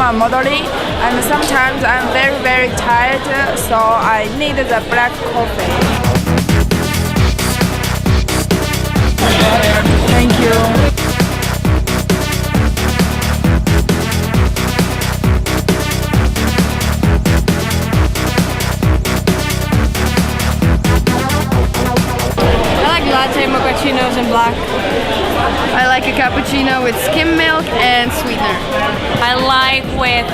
my modeling, and sometimes I'm very tired, so I need the black coffee. Thank you. Latte mochachinos and black. I like a cappuccino with skim milk and sweetener. I like with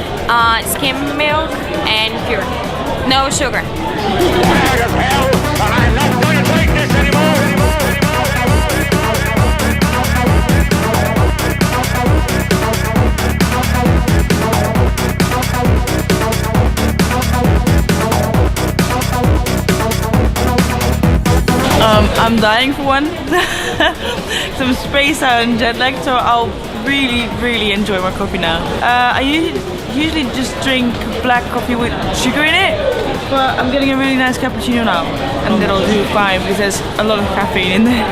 skim milk and pure. No sugar. I'm dying for one. Some space out and jet lag, so I'll really enjoy my coffee now. I usually just drink black coffee with sugar in it, but I'm getting a really nice cappuccino now, and that'll do fine because there's a lot of caffeine in there.